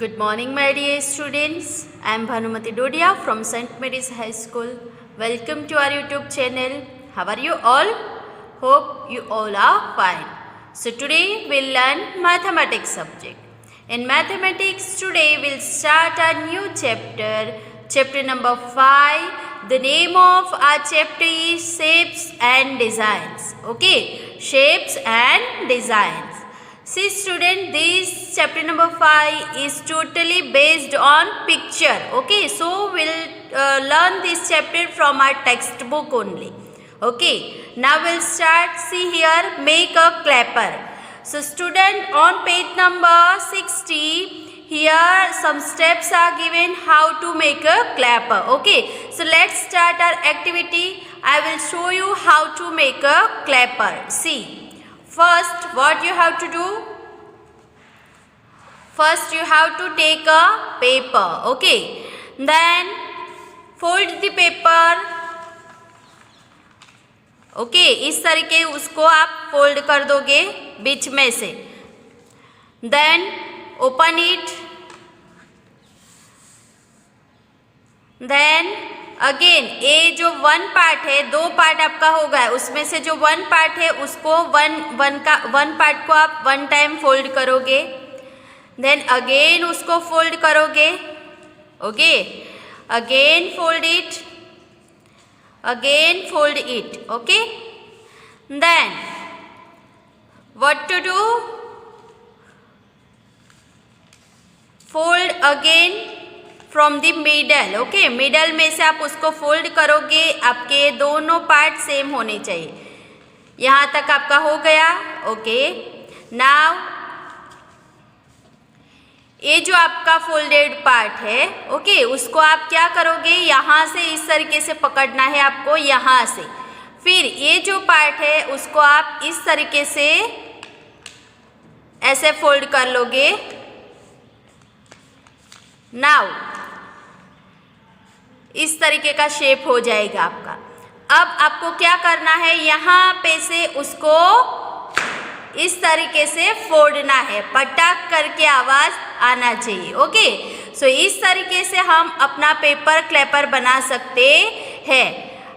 Good morning, my dear students. I am Bhanumati Dodia from St. Mary's High School. Welcome to our YouTube channel. How are you all? Hope you all are fine. So today we'll learn mathematics subject. In mathematics today we'll start a new chapter, chapter number 5. The name of our chapter is Shapes and Designs. Okay, Shapes and Designs. See student, this chapter number 5 is totally based on picture. Okay, so we'll learn this chapter from our textbook only. Okay, now we'll start. See here, make a clapper. So student, on page number 60, here some steps are given how to make a clapper. Okay, so let's start our activity. I will show you how to make a clapper. See. First, what you have to do? First, you have to take a paper. Okay. Then, fold the paper. Okay. इस तरीके उसको आप fold कर दोगे बीच में से. Then, open it. Then, again ये जो वन पार्ट है, दो पार्ट आपका होगा, उसमें से जो वन पार्ट है उसको वन पार्ट को आप वन टाइम फोल्ड करोगे. देन अगेन उसको फोल्ड करोगे. Okay, again fold it, again fold it. Okay, then what to do? Fold again from the middle. Okay, middle में से आप उसको फोल्ड करोगे. आपके दोनों पार्ट सेम होने चाहिए. यहाँ तक आपका हो गया. ओके, नाउ ये जो आपका फोल्डेड पार्ट है, ओके, उसको आप क्या करोगे, यहाँ से इस तरीके से पकड़ना है आपको, यहाँ से. फिर ये जो पार्ट है उसको आप इस तरीके से ऐसे फोल्ड कर लोगे. नाउ इस तरीके का शेप हो जाएगा आपका. अब आपको क्या करना है, यहाँ पे से उसको इस तरीके से फोड़ना है. पटाक करके आवाज आना चाहिए. ओके, सो इस तरीके से हम अपना पेपर क्लैपर बना सकते हैं.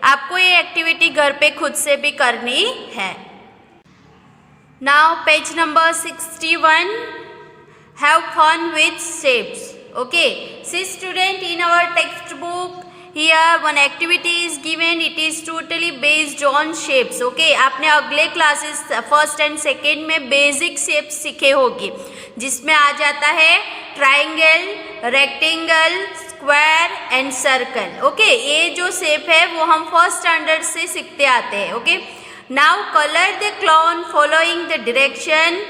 आपको ये एक्टिविटी घर पे खुद से भी करनी है. Now page number 61. Have fun with shapes. Okay, see student, in our textbook here one activity is given. It is totally based on shapes. Okay, आपने अगले क्लासेस फर्स्ट एंड सेकेंड में बेसिक शेप्स सीखे होंगे, जिसमें आ जाता है triangle, rectangle, square and circle. Okay, ये जो शेप है वो हम फर्स्ट स्टैंडर्ड से सीखते आते हैं. Okay, now colour the clone following the direction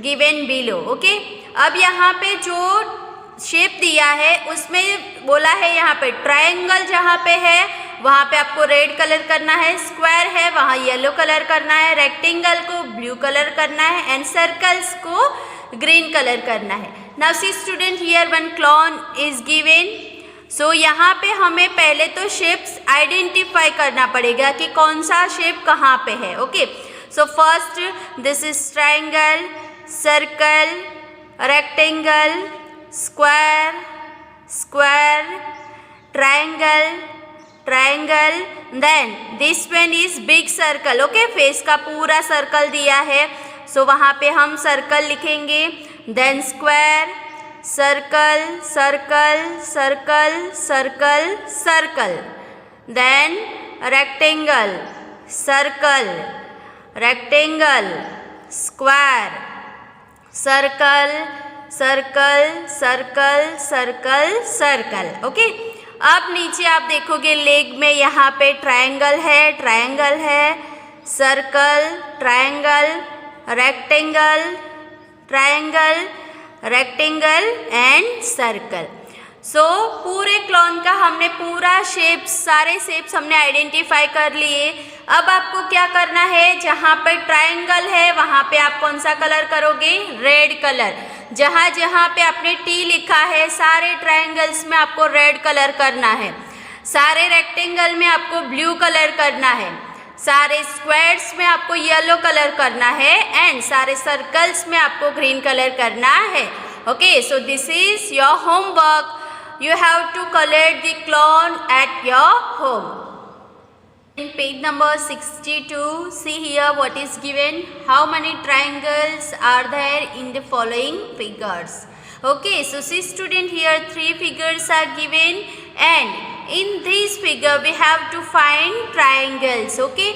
given below. Okay, अब यहाँ पे जो शेप दिया है उसमें बोला है यहाँ पे ट्रायंगल जहाँ पे है वहाँ पे आपको रेड कलर करना है, स्क्वायर है वहाँ येलो कलर करना है, रेक्टेंगल को ब्लू कलर करना है एंड सर्कल्स को ग्रीन कलर करना है. Now see student, here one clown is given. So यहाँ पे हमें पहले तो शेप्स आइडेंटिफाई करना पड़ेगा कि कौन सा शेप कहाँ पे है. Okay, so first this is triangle, circle, rectangle, square, square, triangle, triangle. Then this one is big circle. Okay, face का पूरा सर्कल दिया है, सो वहाँ पे हम सर्कल लिखेंगे. Then square, circle, circle, circle, circle, circle. Then rectangle, circle, rectangle, square, circle, circle, circle, circle, circle. Okay, अब नीचे आप देखोगे लेग में यहाँ पे ट्रायंगल है, ट्रायंगल है, circle, triangle, rectangle, triangle, rectangle and circle. So पूरे क्लॉन का हमने पूरा शेप, सारे शेप्स हमने आइडेंटिफाई कर लिए. अब आपको क्या करना है, जहाँ पे ट्रायंगल है वहाँ पे आप कौन सा कलर करोगे, रेड कलर. जहाँ जहाँ पे आपने टी लिखा है सारे ट्रायंगल्स में आपको रेड कलर करना है. सारे रेक्टेंगल में आपको ब्लू कलर करना है. सारे स्क्वायर्स में आपको येलो कलर करना है एंड सारे सर्कल्स में आपको ग्रीन कलर करना है. Okay, so this is your homework. You have to collect the clown at your home. In page number 62, see here what is given. How many triangles are there in the following figures? Okay, so see student, here 3 figures are given, and in this figure we have to find triangles. Okay,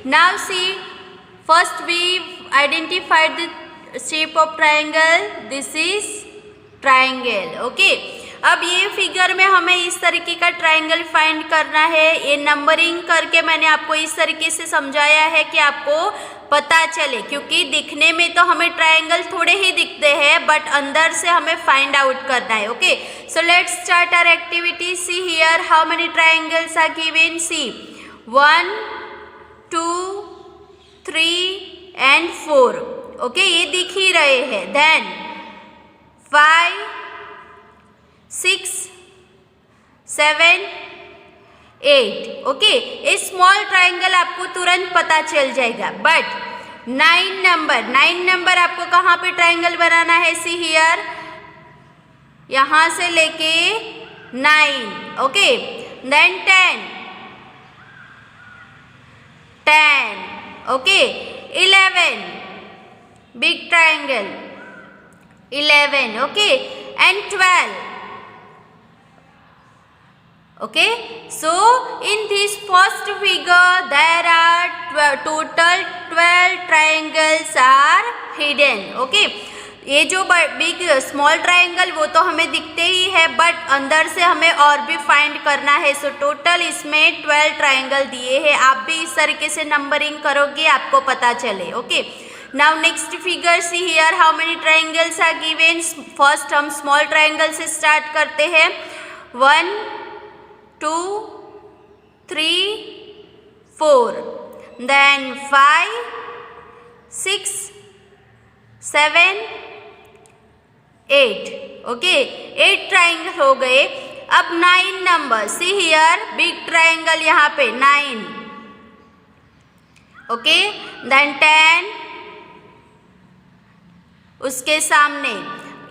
now see, first we identified the shape of triangle. This is triangle. Okay, अब ये figure में हमें इस तरीके का triangle find करना है. ये नंबरिंग करके मैंने आपको इस तरीके से समझाया है कि आपको पता चले, क्योंकि दिखने में तो हमें ट्रायंगल थोड़े ही दिखते हैं, बट अंदर से हमें फाइंड आउट करना है. Okay, so let's start our activity. See here how many triangles are given. See 1 2 3 and 4. Okay, ये दिख ही रहे हैं. देन 5 6 7 8. ओके, ये स्मॉल ट्राइंगल आपको तुरंत पता चल जाएगा. बट 9 नंबर आपको कहाँ पे ट्राइंगल बनाना है. सी हियर, यहाँ से लेके 9. Okay, then 10. Okay, 11 big triangle 11. Okay, and 12. Okay, so in this first figure there are total 12 triangles are hidden. Okay, ये जो बिग स्मॉल ट्राइंगल वो तो हमें दिखते ही है, बट अंदर से हमें और भी फाइंड करना है. सो टोटल इसमें 12 ट्राइंगल दिए हैं. आप भी इस तरीके से नंबरिंग करोगे, आपको पता चले. Okay, now next figure. See here how many triangles are given. First हम स्मॉल ट्राइंगल से स्टार्ट करते हैं. 1 2 3 4, then 5 6 7 8. ओके, 8 ट्राइंगल हो गए. अब 9 number. C here big triangle यहाँ पे 9. ओके, देन 10, उसके सामने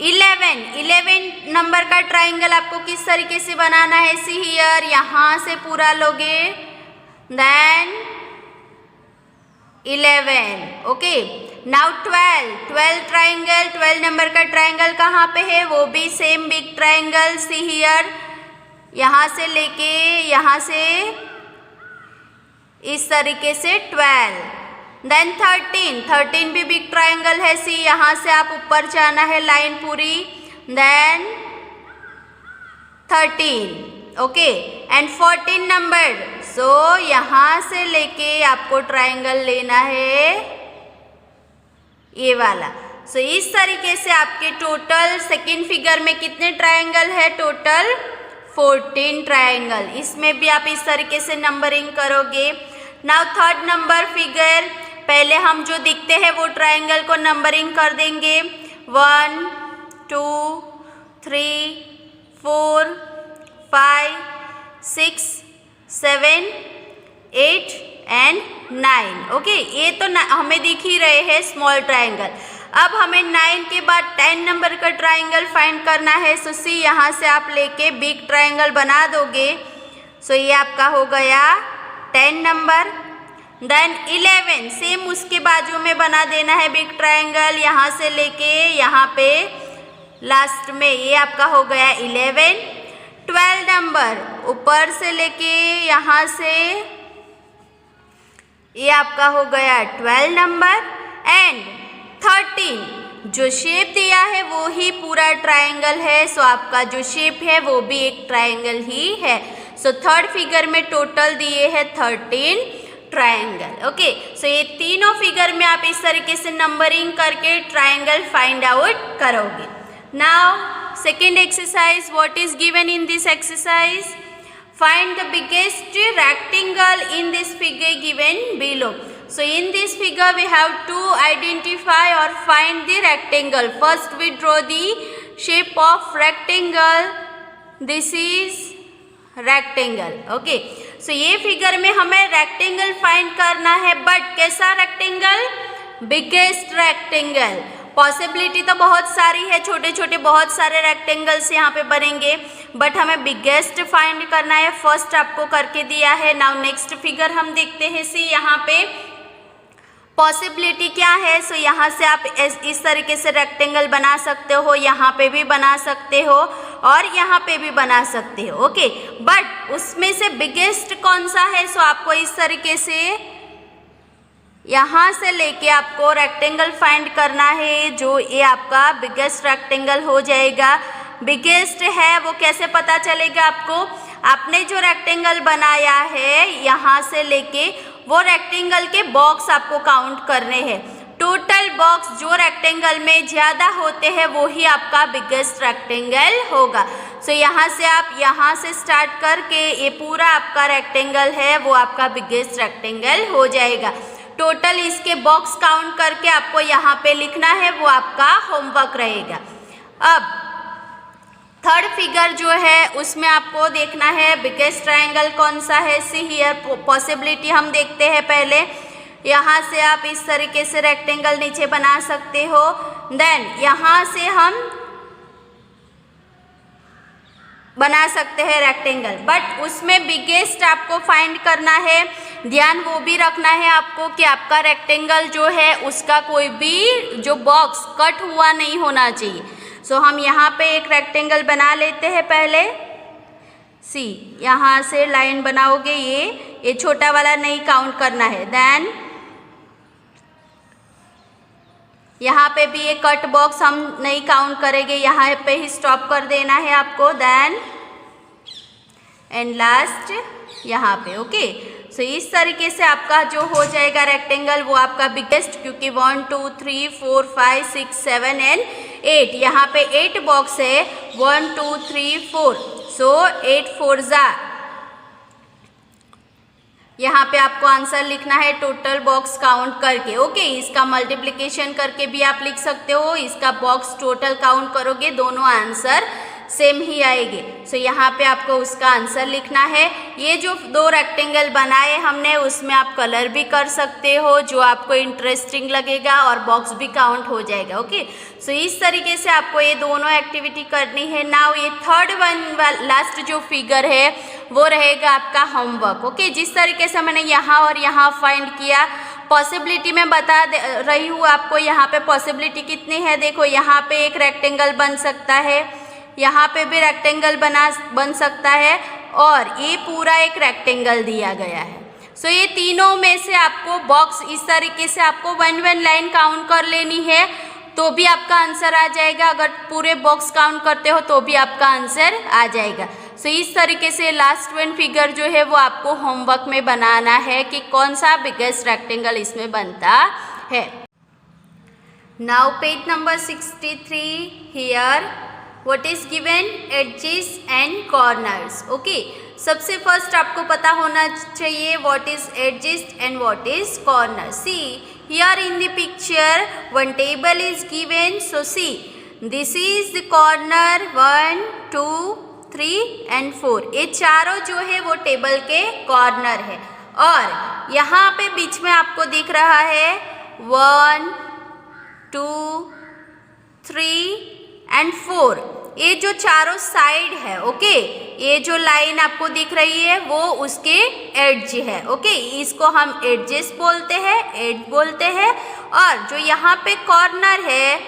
11 नंबर का ट्राइंगल आपको किस तरीके से बनाना है. सी हियर, यहाँ से पूरा लोगे, then 11. Okay, now 12 triangle. 12 number का ट्राइंगल कहाँ पे है. वो भी same big triangle. See here, यहाँ से लेके यहाँ से इस तरीके से 12. देन 13 भी बिग ट्राइंगल है. सी, यहाँ से आप ऊपर जाना है लाइन पूरी, then 13. Okay, and 14 number. So यहाँ से लेके आपको ट्राइंगल लेना है ये वाला. सो इस तरीके से आपके टोटल सेकेंड फिगर में कितने ट्राइंगल है. Total 14 triangle. इसमें भी आप इस तरीके से नंबरिंग करोगे. Now third number figure. पहले हम जो दिखते हैं वो ट्राइंगल को नंबरिंग कर देंगे. 1 2 3 4 5 6 7 8 and 9. ओके, ये तो हमें दिख ही रहे हैं स्मॉल ट्राइंगल. अब हमें 9 के बाद 10 नंबर का ट्राइंगल फाइंड करना है. सो सी, यहाँ से आप लेके बिग ट्राइंगल बना दोगे. सो ये आपका हो गया 10 नंबर. देन 11, सेम उसके बाजू में बना देना है बिग ट्राइंगल. यहाँ से लेके यहाँ पे लास्ट में ये आपका हो गया 11. 12 नंबर, ऊपर से लेके यहाँ से ये आपका हो गया 12 नंबर. एंड 13, जो शेप दिया है वो ही पूरा ट्राइंगल है. सो आपका जो शेप है वो भी एक ट्राइंगल ही है. सो थर्ड फिगर में टोटल दिए हैं 13 ट्राइंगल. ओके, सो ये तीनों फिगर में आप इस तरीके से नंबरिंग करके ट्राइंगल फाइंड आउट करोगे. Now second exercise. What is given in this exercise. Find the biggest rectangle in this figure given below. So in this figure we have to identify or find the rectangle. First we draw the shape of rectangle. This is rectangle. Okay. So ये figure में हमें rectangle find करना है, but कैसा rectangle. Biggest rectangle. Possibility तो बहुत सारी है, छोटे छोटे बहुत सारे रेक्टेंगल्स यहाँ पे बनेंगे, बट हमें बिगेस्ट फाइंड करना है। फर्स्ट आपको करके दिया है। नाउ नेक्स्ट फिगर हम देखते हैं। सी यहाँ पे पॉसिबिलिटी क्या है। सो यहाँ से आप इस तरीके से रेक्टेंगल बना सकते हो, यहाँ पे भी बना सकते हो और यहाँ पे भी बना सकते हो। ओके, बट उसमें से बिगेस्ट कौन सा है। सो आपको इस तरीके से यहाँ से लेके आपको रेक्टेंगल फाइंड करना है, जो ये आपका बिगेस्ट रेक्टेंगल हो जाएगा। बिगेस्ट है वो कैसे पता चलेगा आपको, आपने जो रेक्टेंगल बनाया है यहाँ से लेके वो रेक्टेंगल के बॉक्स आपको काउंट करने हैं। टोटल बॉक्स जो रेक्टेंगल में ज़्यादा होते हैं वो ही आपका बिगेस्ट रेक्टेंगल होगा। सो यहाँ से आप यहाँ से स्टार्ट करके ये पूरा आपका रेक्टेंगल है वो आपका बिगेस्ट रेक्टेंगल हो जाएगा। टोटल इसके बॉक्स काउंट करके आपको यहाँ पे लिखना है, वो आपका होमवर्क रहेगा। अब थर्ड फिगर जो है उसमें आपको देखना है बिगेस्ट ट्रायंगल कौन सा है। सी हियर पॉसिबिलिटी हम देखते हैं पहले। यहाँ से आप इस तरीके से रेक्टेंगल नीचे बना सकते हो। देन यहाँ से हम बना सकते हैं रेक्टेंगल, बट उसमें बिगेस्ट आपको फाइंड करना है। ध्यान वो भी रखना है आपको कि आपका रेक्टेंगल जो है उसका कोई भी जो बॉक्स कट हुआ नहीं होना चाहिए। सो हम यहाँ पे एक रेक्टेंगल बना लेते हैं पहले। सी यहाँ से लाइन बनाओगे, ये छोटा वाला नहीं काउंट करना है। देन यहाँ पे भी ये कट बॉक्स हम नहीं काउंट करेंगे, यहाँ पे ही स्टॉप कर देना है आपको। देन एंड लास्ट यहाँ पे। ओके, सो इस तरीके से आपका जो हो जाएगा रेक्टेंगल वो आपका बिगेस्ट, क्योंकि 1 2 3 4 5 6 7 एंड 8 यहाँ पे 8 बॉक्स है। 1 2 3 4, सो 8 4 जा। यहाँ पे आपको आंसर लिखना है टोटल बॉक्स काउंट करके। ओके, इसका मल्टीप्लिकेशन करके भी आप लिख सकते हो, इसका बॉक्स टोटल काउंट करोगे दोनों आंसर सेम ही आएंगे। सो यहाँ पे आपको उसका आंसर लिखना है। ये जो दो रेक्टेंगल बनाए हमने उसमें आप कलर भी कर सकते हो जो आपको इंटरेस्टिंग लगेगा और बॉक्स भी काउंट हो जाएगा। ओके, सो इस तरीके से आपको ये दोनों एक्टिविटी करनी है। नाउ ये थर्ड वन लास्ट जो फिगर है वो रहेगा आपका होमवर्क। ओके, जिस तरीके से मैंने यहाँ और यहाँ फाइंड किया, पॉसिबिलिटी में बता रही हूँ आपको यहाँ पे पॉसिबिलिटी कितनी है। देखो यहाँ पे एक रेक्टेंगल बन सकता है, यहाँ पे भी रेक्टेंगल बन सकता है और ये पूरा एक रेक्टेंगल दिया गया है। सो ये तीनों में से आपको बॉक्स इस तरीके से आपको 1 1 लाइन काउंट कर लेनी है तो भी आपका आंसर आ जाएगा। अगर पूरे बॉक्स काउंट करते हो तो भी आपका आंसर आ जाएगा। सो इस तरीके से लास्ट वन फिगर जो है वो आपको होमवर्क में बनाना है कि कौन सा बिगेस्ट रेक्टेंगल इसमें बनता है। Now page number 63 here what is given edges and corners। Okay, सबसे फर्स्ट आपको पता होना चाहिए what is edges and what is corner। see here in the picture one table is given, so see this is the corner 1 2 3 and 4। ये चारों जो है वो टेबल के कॉर्नर है और यहाँ पे बीच में आपको दिख रहा है 1 2 3 एंड 4। ये जो चारों साइड है, ओके, ये जो लाइन आपको दिख रही है वो उसके एड्ज है। ओके, इसको हम एड्जेस बोलते हैं, एज बोलते हैं। और जो यहाँ पे कॉर्नर है,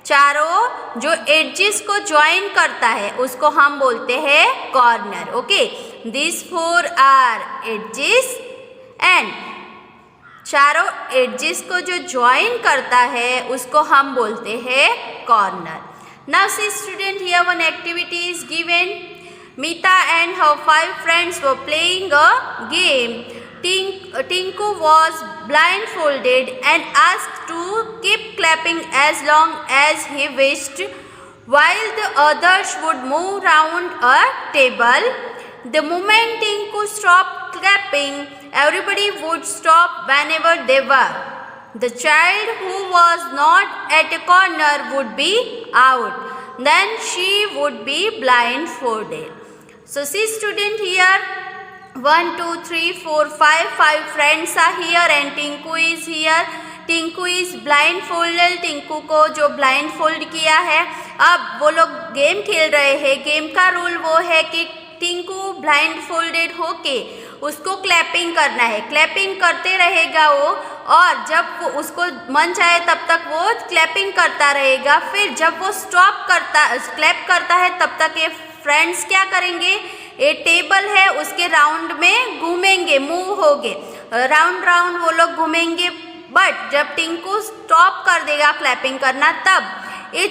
चारों जो एड्जेस को ज्वाइन करता है उसको हम बोलते हैं corner. Okay, this 4 are edges and चारों एड्जेस को जो ज्वाइन करता है उसको हम बोलते हैं corner. Now see student, here one activity is given. Mita and her 5 friends were playing a game. Tinku was blindfolded and asked to keep clapping as long as he wished, while the others would move round a table. The moment Tinku stopped clapping, everybody would stop whenever they were. The child who was not at a corner would be out. Then she would be blindfolded. So see student, here 1 2 3 4 5 friends are here and Tinku is here. Tinku is blind folded, Tinku को जो blind fold किया है। अब वो लोग game खेल रहे हैं। गेम का रूल वो है कि टिंकू ब्लाइंड फोल्डेड होके उसको क्लैपिंग करना है, क्लैपिंग करते रहेगा वो, और जब वो उसको मन चाहे तब तक वो क्लैपिंग करता रहेगा। फिर जब वो स्टॉप करता क्लैप करता है तब तक ये फ्रेंड्स क्या करेंगे, ये टेबल है उसके राउंड में घूमेंगे, मूव होगे, राउंड राउंड वो लोग घूमेंगे। बट जब टिंकू स्टॉप कर देगा क्लैपिंग करना, तब ये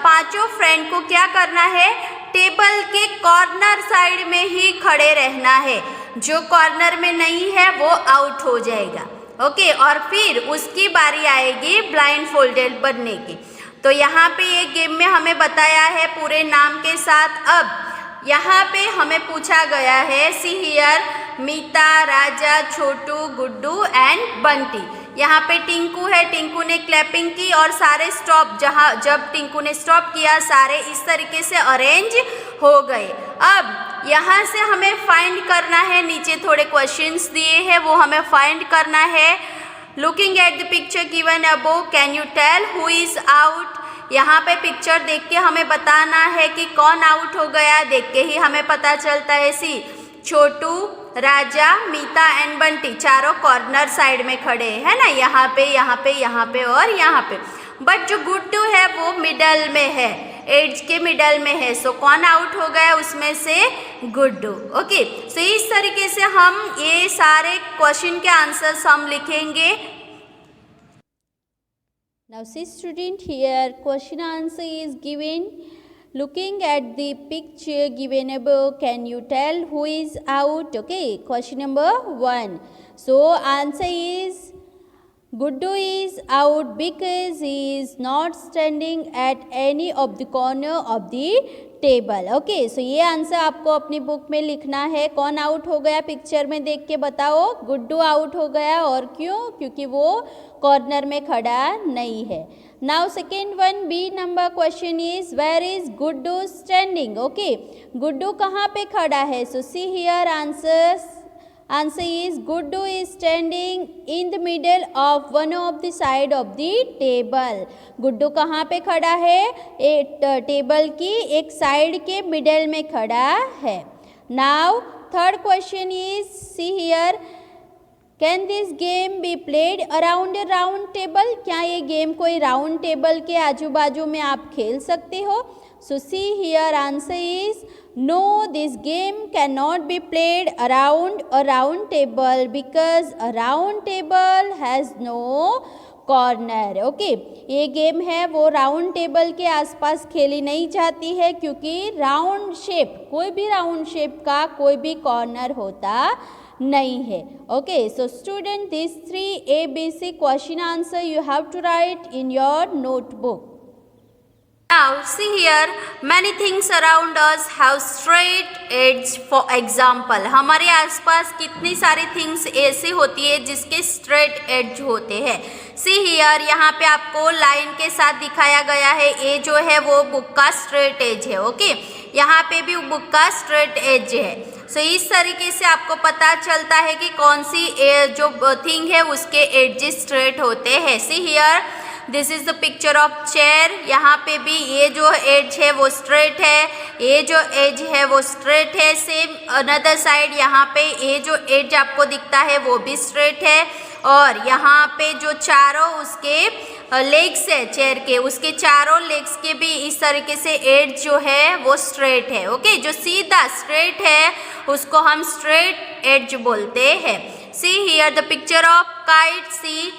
पांचों फ्रेंड को क्या करना है, टेबल के कॉर्नर साइड में ही खड़े रहना है। जो कॉर्नर में नहीं है वो आउट हो जाएगा। ओके, और फिर उसकी बारी आएगी ब्लाइंड फोल्डेड बनने की। तो यहाँ पे ये गेम में हमें बताया है पूरे नाम के साथ। अब यहाँ पे हमें पूछा गया है, see here Mita, Raja, Chhotu, Guddu and Bunty. यहाँ पे टिंकू है, टिंकू ने क्लैपिंग की और सारे स्टॉप, जब टिंकू ने स्टॉप किया सारे इस तरीके से अरेंज हो गए। अब यहाँ से हमें फाइंड करना है, नीचे थोड़े क्वेश्चंस दिए हैं वो हमें फाइंड करना है। Looking at the picture given above can you tell who is out. यहाँ पे पिक्चर देख के हमें बताना है कि कौन आउट हो गया। देख के ही हमें पता चलता है। सी छोटू, राजा, मीता एंड बंटी चारों कॉर्नर साइड में खड़े हैं ना, यहाँ पे यहाँ पे यहाँ पे और यहाँ पे। बट जो गुड्डू है वो मिडल में है, एज के मिडल में है। सो कौन आउट हो गया उसमें से, गुड्डू। ओके, सो इस तरीके से हम ये सारे क्वेश्चन के आंसर्स हम लिखेंगे। Now see student, here question answer is given. Looking at the picture given above, can you tell who is out? Okay, question number 1. So answer is Guddu is out because he is not standing at any of the corner of the table. Okay, so ये answer आपको अपनी book में लिखना है। कौन out हो गया picture में देख के बताओ, गुड्डू आउट हो गया। और क्यों? क्योंकि वो कॉर्नर में खड़ा नहीं है। Now second one, B number question is where is Guddu standing. Okay, Guddu कहाँ पे खड़ा है? So see here answer is Guddu is standing in the middle of one of the side of the table. Guddu कहाँ पे खड़ा है? टेबल की एक साइड के मिडल में खड़ा है। Now third question is, see here, can this game B played around A round table. क्या ये गेम कोई राउंड टेबल के आजू बाजू में आप खेल सकते हो? So see here answer is no, this game can not be played around a round table because a round table has no corner. Okay, ये गेम है वो राउंड टेबल के आसपास खेली नहीं जाती है क्योंकि राउंड शेप, कोई भी राउंड शेप का कोई भी कॉर्नर होता नहीं है। Okay, so student this 3 ABC question answer you have to write in your notebook. Now see here, many things around us have straight edge. For example, हमारे आसपास कितनी सारी थिंग्स ऐसी होती है जिसके स्ट्रेट एज होते हैं। See here, यहाँ पे आपको लाइन के साथ दिखाया गया है। ये जो है वो बुक का स्ट्रेट एज है। ओके, यहाँ पे भी बुक का स्ट्रेट एज है। सो इस तरीके से आपको पता चलता है कि कौन सी जो थिंग है उसके एजेस स्ट्रेट होते हैं। See here, this is the picture of chair. यहाँ पे भी ये जो एज है वो स्ट्रेट है, ये जो एज है वो स्ट्रेट है। सेम अनदर साइड यहाँ पे ये जो एज आपको दिखता है वो भी स्ट्रेट है। और यहाँ पे जो चारों उसके लेग्स है चेयर के, उसके चारों लेग्स के भी इस तरीके से एज जो है वो स्ट्रेट है। ओके, जो सीधा स्ट्रेट है उसको हम स्ट्रेट एज बोलते हैं। See here the picture of kite. See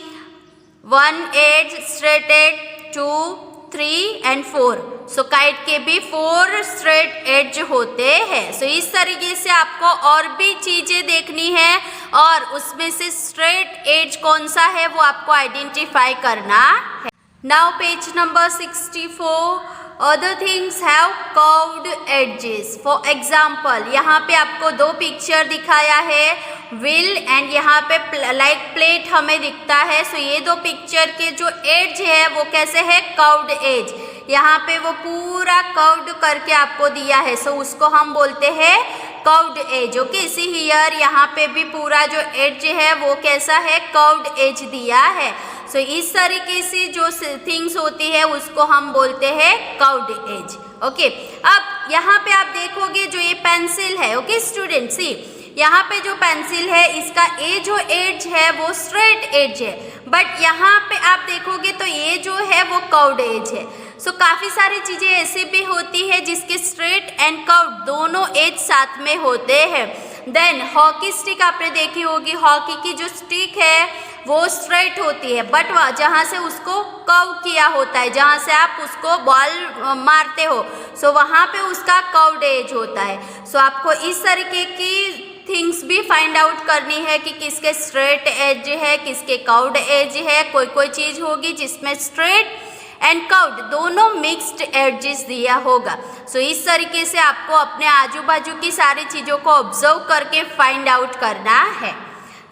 1 edge straight edge, 2, 3 and 4। So kite के भी 4 स्ट्रेट एज होते हैं। सो इस तरीके से आपको और भी चीज़ें देखनी है और उसमें से स्ट्रेट एज कौन सा है वो आपको आइडेंटिफाई करना है। Now page number 64, other things have curved edges. For example, यहाँ पे आपको 2 पिक्चर दिखाया है, व्हील एंड यहाँ पे लाइक प्लेट हमें दिखता है। सो ये 2 पिक्चर के जो एज है वो कैसे है, कर्व्ड एज। यहाँ पे वो पूरा कर्व्ड करके आपको दिया है। सो उसको हम बोलते हैं curved edge. Okay, C here, यहाँ पे भी पूरा जो एज है वो कैसा है, कर्व्ड एज दिया है। सो इस तरीके से जो थिंग्स होती है उसको हम बोलते हैं कर्व्ड एज। ओके, अब यहाँ पे आप देखोगे जो ये पेंसिल है, ओके स्टूडेंट, सी यहाँ पे जो पेंसिल है इसका ये जो एज है वो स्ट्रेट एज है, बट यहाँ पे आप देखोगे तो ये जो है वो कर्व्ड एज है। सो काफ़ी सारी चीज़ें ऐसी भी होती है जिसके स्ट्रेट एंड कर्व दोनों एज साथ में होते हैं। देन हॉकी स्टिक आपने देखी होगी, हॉकी की जो स्टिक है वो स्ट्रेट होती है, बट जहाँ से उसको कर्व किया होता है, जहाँ से आप उसको बॉल मारते हो, सो वहाँ पे उसका कर्व्ड एज होता है। सो आपको इस तरीके की थिंग्स भी फाइंड आउट करनी है कि किसके स्ट्रेट एज है, किसके कर्व्ड एज है। कोई चीज़ होगी जिसमें स्ट्रेट एंड कर्व्ड दोनों मिक्स्ड एजेस दिया होगा। सो इस तरीके से आपको अपने आजू बाजू की सारी चीज़ों को ऑब्जर्व करके फाइंड आउट करना है।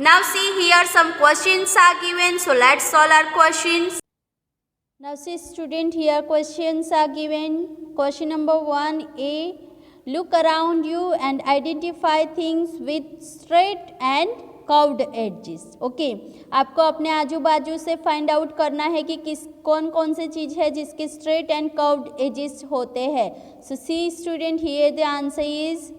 Now see here some questions are given, so let's solve our questions. Now see student, here questions are given. Question number 1A. Look around you and identify things with straight and curved edges. Okay, आपको अपने आजू बाजू से find out करना है कि कौन कौन से चीज़ है जिसके स्ट्रेट एंड कर्व्ड एजेस होते हैं। So see student, here the answer is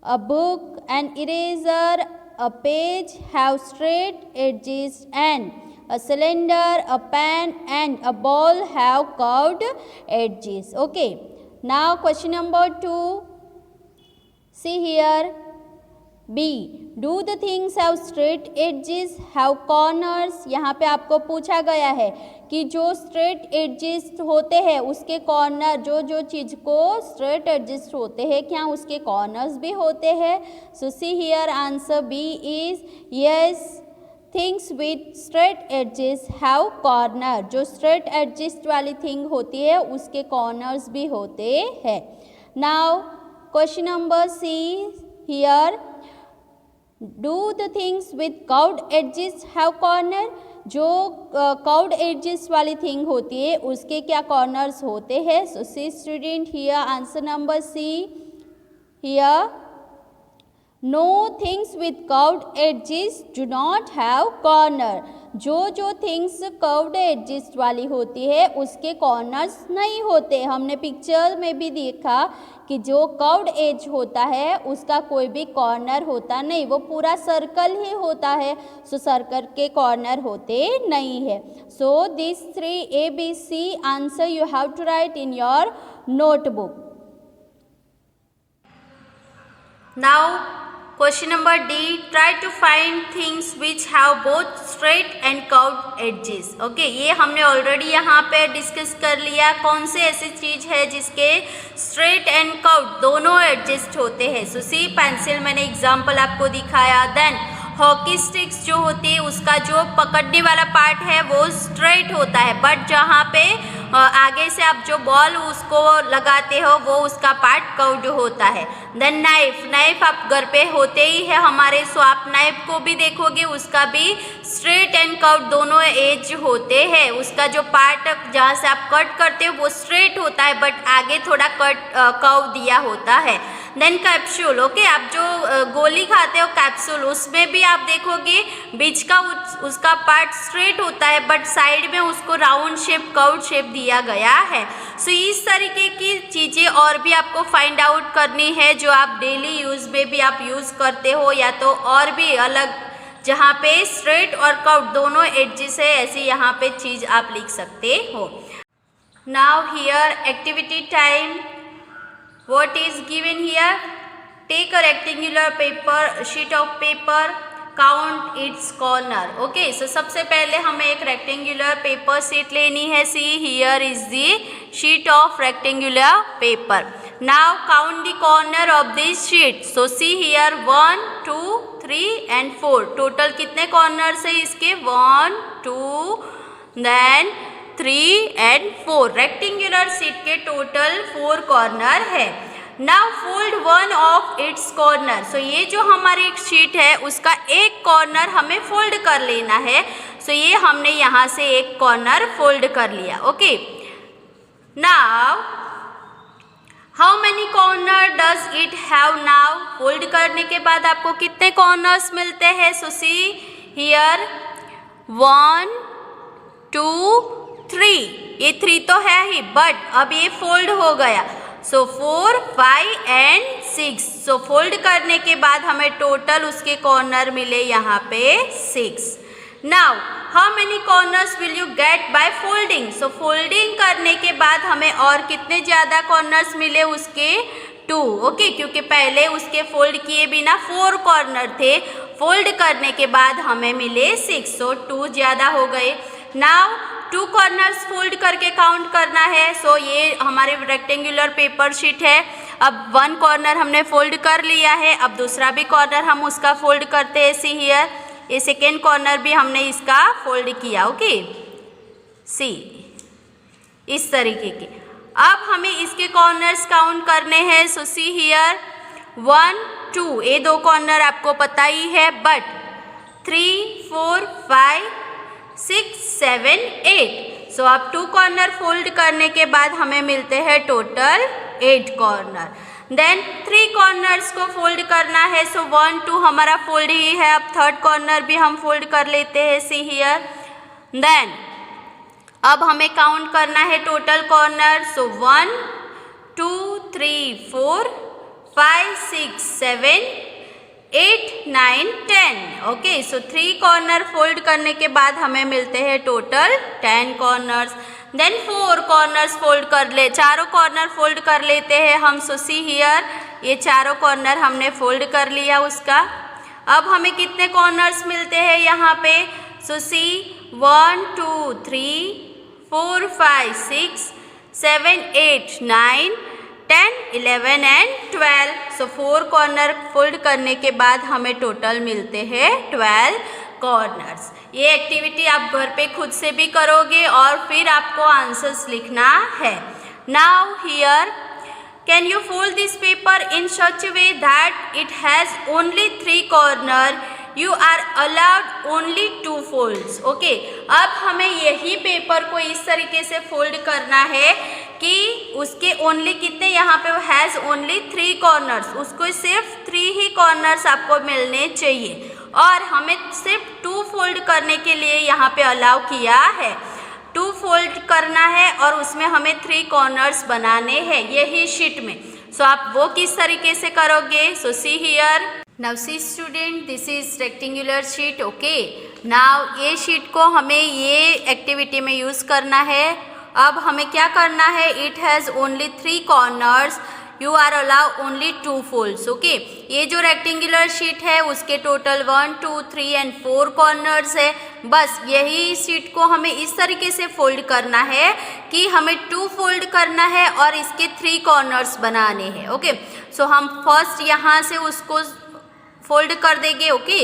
a book, an eraser, a page have straight edges, and a cylinder, a pen and a ball have curved edges. Okay, now question number 2. See here, B. Do the things have straight edges, have corners? यहाँ पे आपको पूछा गया है कि जो straight edges होते हैं उसके कॉर्नर, जो चीज़ को स्ट्रेट एजेस होते हैं क्या उसके कॉर्नर्स भी होते हैं? So see here, answer B is yes, things with straight edges have corner. जो स्ट्रेट एजेस वाली थिंग होती है उसके कॉर्नर्स भी होते हैं। Now question number C here, do the things with curved edges have corner? जो कर्व्ड एजेस वाली थिंग होती है उसके क्या कॉर्नर्स होते हैं? So see student, here answer number C here, no things with curved edges do not have corner. जो things curved edges वाली होती है उसके कॉर्नर्स नहीं होते। हमने पिक्चर में भी देखा कि जो कर्व्ड एज होता है उसका कोई भी कॉर्नर होता नहीं, वो पूरा सर्कल ही होता है। सो सर्कल के कॉर्नर होते नहीं है। So this 3 ABC answer you have to write in your notebook. Now question number D, try to find things which have both straight and curved edges. Okay, ये हमने ऑलरेडी यहाँ पे डिस्कस कर लिया। कौन से ऐसी चीज़ है जिसके स्ट्रेट एंड कर्व्ड दोनों एडजस्ट होते हैं? सो सी पेंसिल मैंने एग्जांपल आपको दिखाया। देन हॉकी स्टिक्स जो होती है उसका जो पकड़ने वाला पार्ट है वो स्ट्रेट होता है, बट जहाँ पे आगे से आप जो बॉल उसको लगाते हो वो उसका पार्ट कर्व्ड होता है। देन नाइफ आप घर पे होते ही है हमारे, सो आप नाइफ को भी देखोगे उसका भी स्ट्रेट एंड कर्व दोनों एज होते हैं। उसका जो पार्ट जहाँ से आप कट करते हो वो स्ट्रेट होता है, बट आगे थोड़ा कर्व दिया होता है। देन कैप्सूल, ओके, आप जो गोली खाते हो कैप्सूल, उसमें भी आप देखोगे बीच का उसका पार्ट स्ट्रेट होता है, बट साइड में उसको राउंड शेप कर्व शेप दिया गया है। सो इस तरीके की चीज़ें और भी आपको फाइंड आउट करनी है जो आप डेली यूज़ में भी आप यूज़ करते हो, या तो और भी अलग जहाँ पे स्ट्रेट और कर्व दोनों एजेस है ऐसी यहाँ पे चीज़ आप लिख सकते हो। Now here activity time, what is given here? Take a rectangular sheet of paper, count its corner. Okay, so सबसे पहले हमें एक rectangular paper sheet लेनी है। See, here is the sheet of rectangular paper. Now count the corner of this sheet. So see here, 1, 2, 3 and 4. Total कितने corners है इसके? 1, 2, then 3 and 4। Rectangular sheet के टोटल 4 कॉर्नर है। Now fold one of its corner. So ये जो हमारी एक sheet है उसका एक कॉर्नर हमें फोल्ड कर लेना है। सो ये हमने यहाँ से एक कॉर्नर फोल्ड कर लिया। Okay, now how many corner does it have now? Fold करने के बाद आपको कितने कॉर्नर्स मिलते हैं? सो सी हियर 1 2 3, ये 3 तो है ही, बट अब ये फोल्ड हो गया। सो 4 5 एंड 6। सो फोल्ड करने के बाद हमें टोटल उसके कॉर्नर मिले यहाँ पे 6। Now how many corners will you get by folding? So folding करने के बाद हमें और कितने ज़्यादा कॉर्नर्स मिले उसके? 2। ओके, क्योंकि पहले उसके फोल्ड किए बिना 4 कॉर्नर थे, फोल्ड करने के बाद हमें मिले 6, सो 2 ज़्यादा हो गए। नाउ 2 कॉर्नर्स फोल्ड करके काउंट करना है। सो ये हमारे रेक्टेंगुलर पेपर शीट है। अब 1 कॉर्नर हमने फोल्ड कर लिया है, अब दूसरा भी कॉर्नर हम उसका फोल्ड करते हैं। सी हियर, ये सेकेंड कॉर्नर भी हमने इसका फोल्ड किया। ओके, सी इस तरीके के। अब हमें इसके कॉर्नर्स काउंट करने हैं। सो सी हियर 1 2, ये 2 कॉर्नर आपको पता ही है, बट 3 4 5 6 7 8। सो अब 2 कॉर्नर फोल्ड करने के बाद हमें मिलते हैं टोटल 8 कॉर्नर। देन 3 कॉर्नर्स को फोल्ड करना है। सो 1 2 हमारा फोल्ड ही है, अब 3rd कॉर्नर भी हम फोल्ड कर लेते हैं। सी हियर, देन अब हमें काउंट करना है टोटल कॉर्नर। सो 1 2 3 4 5 6 7 8 9 10। ओके, सो 3 कॉर्नर फोल्ड करने के बाद हमें मिलते हैं total 10 corners. Then 4 corners fold कर ले, चारों कॉर्नर फोल्ड कर लेते हैं हम। सो सी हियर, ये चारों कॉर्नर हमने फोल्ड कर लिया उसका। अब हमें कितने कॉर्नर्स मिलते हैं यहाँ पे? सो सी 1 2 3 4 5 6 7 8 9 10 11 एंड 12। सो 4 कॉर्नर फोल्ड करने के बाद हमें टोटल मिलते हैं 12 कॉर्नर्स। ये एक्टिविटी आप घर पे खुद से भी करोगे और फिर आपको आंसर्स लिखना है। Now here, can you fold this paper in such way that it has only 3 corner? You are allowed only 2 folds. Okay, अब हमें यही पेपर को इस तरीके से फोल्ड करना है कि उसके ओनली कितने, यहाँ पे हैज़ ओनली 3 कॉर्नर्स, उसको सिर्फ 3 ही कॉर्नर्स आपको मिलने चाहिए, और हमें सिर्फ 2 फोल्ड करने के लिए यहाँ पे अलाउ किया है। 2 फोल्ड करना है और उसमें हमें 3 कॉर्नर्स बनाने हैं यही शीट में। सो आप वो किस तरीके से करोगे? So see here, now see student, this is rectangular sheet. Okay, now ये शीट को हमें ये एक्टिविटी में यूज़ करना है। अब हमें क्या करना है? It has only 3 corners, you are allow only 2 folds. Okay, ये जो रेक्टेंगुलर शीट है उसके टोटल 1 2 3 एंड 4 कॉर्नर्स है। बस यही शीट को हमें इस तरीके से फोल्ड करना है कि हमें 2 फोल्ड करना है और इसके 3 कॉर्नर्स बनाने हैं। ओके, सो हम फर्स्ट यहाँ से उसको फोल्ड कर देंगे। ओके,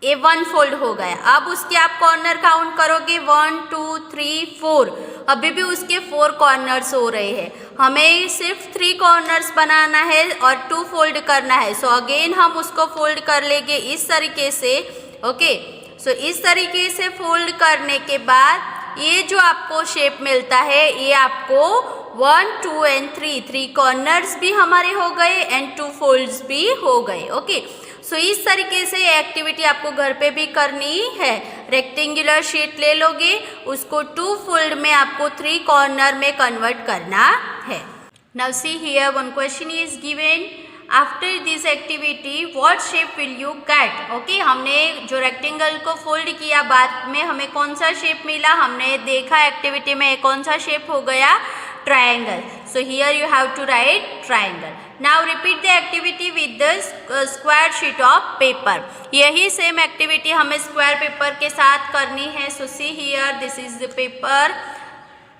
ये 1 फोल्ड हो गया। अब उसके आप कॉर्नर काउंट करोगे 1 2 3 4। अभी भी उसके 4 कॉर्नर्स हो रहे हैं, हमें सिर्फ 3 कॉर्नर्स बनाना है और 2 फोल्ड करना है। सो अगेन हम उसको फोल्ड कर लेंगे इस तरीके से। ओके, सो इस तरीके से फोल्ड करने के बाद ये जो आपको शेप मिलता है, ये आपको 1 2 एंड 3 कॉर्नर्स भी हमारे हो गए एंड 2 फोल्ड्स भी हो गए। ओके, सो इस तरीके से ये एक्टिविटी आपको घर पे भी करनी है। रेक्टेंगुलर शीट ले लोगे, उसको 2 फोल्ड में आपको 3 कॉर्नर में कन्वर्ट करना है। Now see here, one question is given, after this activity what shape will you get? Okay, हमने जो रेक्टेंगल को फोल्ड किया बाद में हमें कौन सा शेप मिला? हमने देखा एक्टिविटी में कौन सा शेप हो गया? Triangle. So here you have to right triangle. Now repeat the activity with the square sheet of paper. यही सेम एक्टिविटी हमें स्क्वायर पेपर के साथ करनी है। So see here, this is the paper,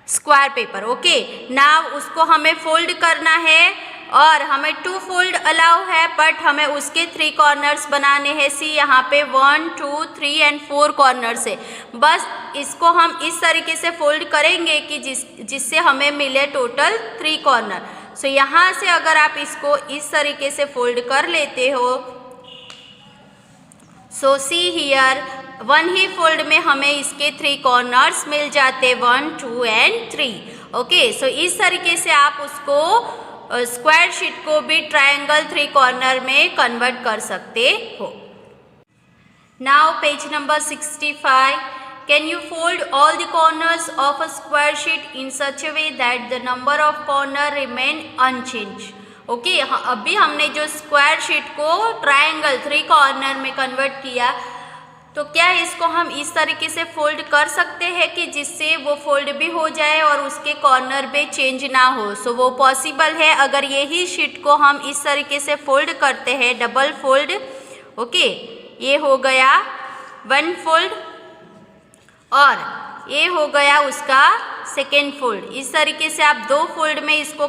square paper. Okay, now उसको हमें fold करना है और हमें 2 फोल्ड अलाउ है, बट हमें उसके 3 कॉर्नर्स बनाने हैं। सी यहाँ पे 1 2 3 एंड 4 कॉर्नर्स है। बस इसको हम इस तरीके से फोल्ड करेंगे कि जिससे हमें मिले टोटल 3 कॉर्नर। सो यहाँ से अगर आप इसको इस तरीके से फोल्ड कर लेते हो, so see here, 1 he fold में हमें इसके 3 कॉर्नर्स मिल जाते, 1 2 एंड 3। ओके, सो इस तरीके से आप उसको स्क्वायर शीट को भी ट्रायंगल 3 कॉर्नर में कन्वर्ट कर सकते हो। Now page number 65, can you fold all the corners of a square sheet in such a way that the number of corner remain unchanged. Okay, अभी हमने जो स्क्वायर शीट को ट्रायंगल 3 कॉर्नर में convert किया, तो क्या इसको हम इस तरीके से फोल्ड कर सकते हैं कि जिससे वो फोल्ड भी हो जाए और उसके कॉर्नर पे चेंज ना हो। सो वो पॉसिबल है अगर यही शीट को हम इस तरीके से फोल्ड करते हैं, डबल फोल्ड। ओके, ये हो गया 1 फोल्ड और ये हो गया उसका सेकेंड फोल्ड। इस तरीके से आप 2 फोल्ड में इसको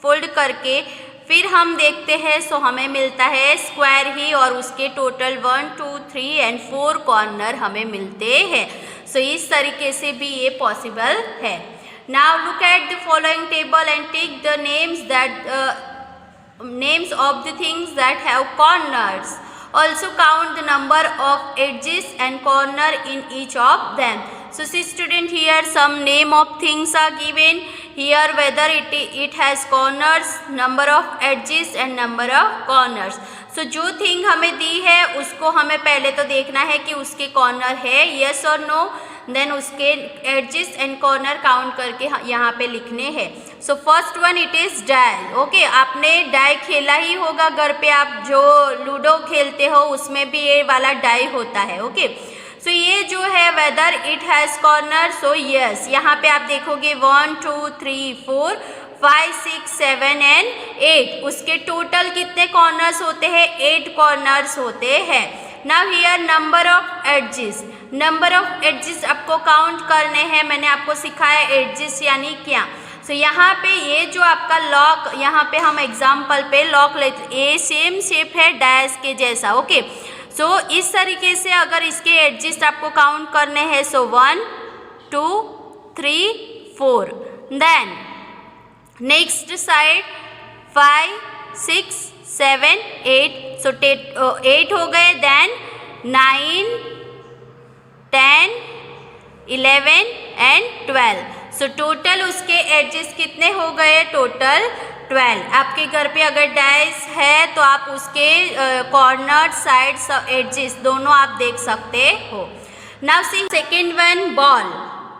फोल्ड करके फिर हम देखते हैं, सो हमें मिलता है स्क्वायर ही और उसके टोटल 1, 2, 3 एंड 4 कॉर्नर हमें मिलते हैं। सो इस तरीके से भी ये पॉसिबल है। Now look at the following table and take the names of the things that have corners. Also count the number of edges and corner in each of them. So see student, here some name of things are given here, whether it has corners, number of edges and number of corners. So जो thing हमें दी है उसको हमें पहले तो देखना है कि उसके कॉर्नर है यस और नो, देन उसके एडजेस एंड कॉर्नर काउंट करके यहाँ पे लिखने हैं। So first one it is die. Okay, आपने डाई खेला ही होगा घर पे, आप जो लूडो खेलते हो उसमें भी ये वाला डाई होता है। ओके, सो ये जो है whether it has corner, so yes, यहाँ पे आप देखोगे 1, 2, 3, 4, 5, 6, 7 एंड 8। उसके टोटल कितने कॉर्नर्स होते हैं? 8 कॉर्नर्स होते हैं। Now here number of edges, number of edges आपको काउंट करने हैं। मैंने आपको सिखाया एडजेस यानी क्या। सो यहाँ पे ये जो आपका लॉक, यहाँ पे हम एग्जाम्पल पे लॉक लेते, ये सेम शेप है डैश के जैसा। ओके, सो इस तरीके से अगर इसके एडजेस आपको काउंट करने हैं, सो 1, 2, 3, 4, देन नेक्स्ट साइड 5, 6, 7, 8, सो 8 हो गए, देन 9, 10, 11 एंड 12। सो टोटल उसके एडजेस कितने हो गए? टोटल 12। आपके घर पे अगर डाइस है तो आप उसके कॉर्नर साइड्स एडजेस दोनों आप देख सकते हो। Now see second one, ball.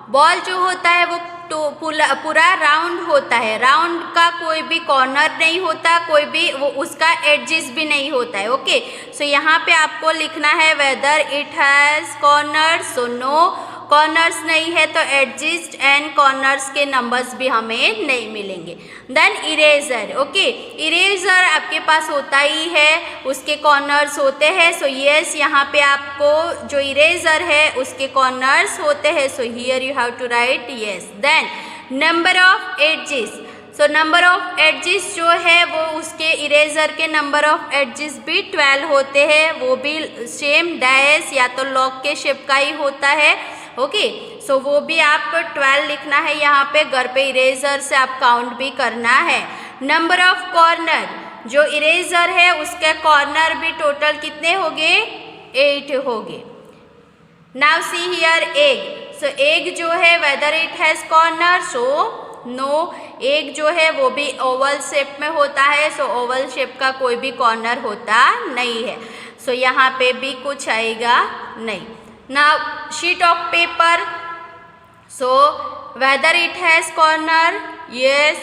Ball जो होता है वो तो पूरा राउंड होता है, राउंड का कोई भी कॉर्नर नहीं होता, कोई भी वो उसका एडजेस भी नहीं होता है। ओके, सो यहाँ पे आपको लिखना है whether it has corners, so no, corners नहीं है तो एडजेस एंड कॉर्नर्स के नंबर्स भी हमें नहीं मिलेंगे। Then eraser. ओके, इरेजर आपके पास होता ही है, उसके कॉर्नर्स होते हैं। सो यस, यहाँ पे आपको जो इरेजर है उसके कॉर्नर्स होते हैं। So here you have to write yes. Then number of edges, so number of edges जो है वो उसके इरेजर के नंबर ऑफ एडजेस भी 12 होते हैं, वो भी सेम डैश या तो लॉक के शेप का ही होता है। ओके, सो वो भी आप 12 लिखना है यहाँ पे, घर पे इरेजर से आप काउंट भी करना है। नंबर ऑफ कॉर्नर, जो इरेजर है उसके कॉर्नर भी टोटल कितने हो गए? 8 हो गए। Now see here egg, so egg जो है whether it has corner, so no, egg जो है वो भी ओवल शेप में होता है। सो ओवल शेप का कोई भी कॉर्नर होता नहीं है। सो यहाँ पे भी कुछ आएगा नहीं। Now sheet of paper, so whether it has corner, yes.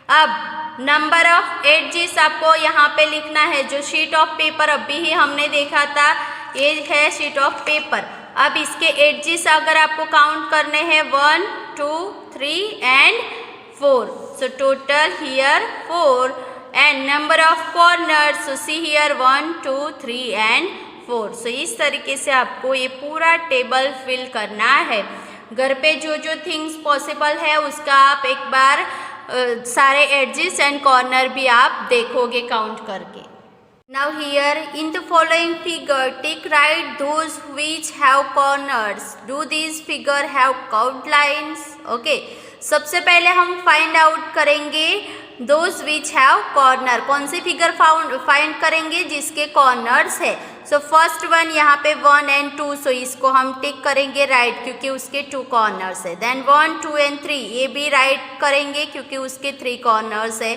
अब नंबर ऑफ एडजेस आपको यहाँ पे लिखना है। जो शीट ऑफ पेपर अभी ही हमने देखा था, ये है शीट ऑफ पेपर। अब इसके एडजेस अगर आपको काउंट करने हैं 1, 2, 3 and 4, so total here 4 and number of corners, so see here 1, 2, 3 and 4। सो इस तरीके से आपको ये पूरा टेबल फिल करना है। घर पे जो जो थिंग्स पॉसिबल है उसका आप एक बार सारे एडजेस एंड कॉर्नर भी आप देखोगे काउंट करके। Now here in the following figure take right those which have corners. Do this figure have curved lines? Okay, सबसे पहले हम फाइंड आउट करेंगे दोज विच हैव कॉर्नर। कौन सी फिगर फाइंड करेंगे? जिसके कॉर्नर्स है। सो फर्स्ट वन यहाँ पे 1 and 2, सो इसको हम टिक करेंगे राइट क्योंकि उसके 2 कॉर्नर्स है। देन 1, 2 and 3 ये भी राइट करेंगे क्योंकि उसके 3 कॉर्नर्स है।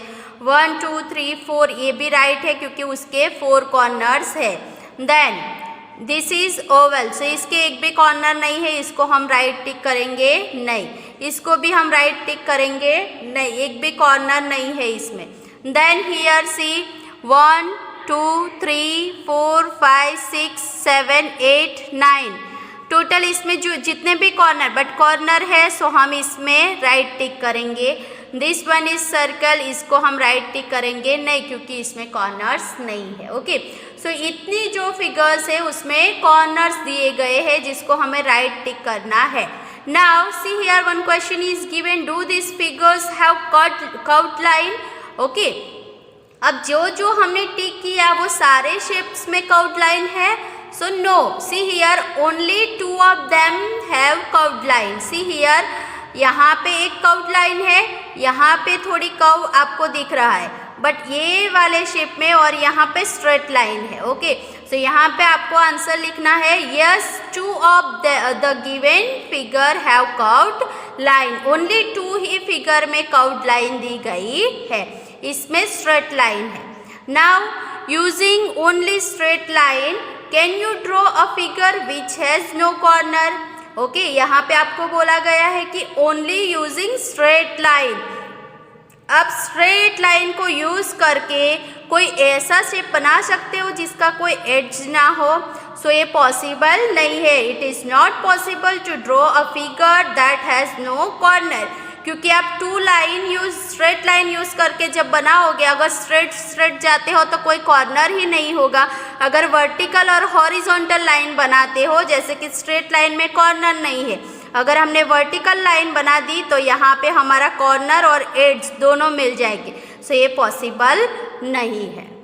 1, 2, 3, 4 ये भी राइट है क्योंकि उसके 4 कॉर्नर्स है। देन दिस इज ओवल, सो इसके एक भी कॉर्नर नहीं है, इसको हम राइट टिक करेंगे नहीं। इसको भी हम राइट टिक करेंगे नहीं, एक भी कॉर्नर नहीं है इसमें। देन हियर सी 1, 2, 3, 4, 5, 6, 7, 8, 9 टोटल इसमें जो जितने भी कॉर्नर बट कॉर्नर है सो हम इसमें राइट टिक करेंगे। दिस वन इज सर्कल, इसको हम राइट टिक करेंगे नहीं क्योंकि इसमें कॉर्नर्स नहीं है। ओके, सो इतनी जो फिगर्स है उसमें कॉर्नर्स दिए गए हैं जिसको हमें राइट टिक करना है। Now see here one question is given, do this figures have curved line? Okay, अब जो हमने टिक किया वो सारे शेप्स में कर्व्ड लाइन है? So no, see here only 2 of them have curved line. See here यहाँ पे एक कर्व्ड लाइन है, यहाँ पे थोड़ी कर्व आपको दिख रहा है, बट ये वाले शेप में और यहाँ पे स्ट्रेट लाइन है। ओके, सो यहाँ पे आपको आंसर लिखना है yes 2 of the given figure have curved line. Only 2 ही फिगर में कर्व्ड लाइन दी गई है, इसमें स्ट्रेट लाइन है। Now using only straight line can you draw a figure which has no corner? Okay, यहाँ पे आपको बोला गया है कि ओनली यूजिंग स्ट्रेट लाइन। अब स्ट्रेट लाइन को यूज करके कोई ऐसा शेप बना सकते हो जिसका कोई एड्ज ना हो? सो ये पॉसिबल नहीं है। It is not possible to draw a figure that has no corner, क्योंकि आप स्ट्रेट लाइन यूज करके जब बनाओगे, अगर स्ट्रेट जाते हो तो कोई कॉर्नर ही नहीं होगा। अगर वर्टिकल और हॉरिजॉन्टल लाइन बनाते हो, जैसे कि स्ट्रेट लाइन में कॉर्नर नहीं है, अगर हमने वर्टिकल लाइन बना दी तो यहाँ पे हमारा कॉर्नर और एड्ज दोनों मिल जाएंगे। सो ये पॉसिबल नहीं है।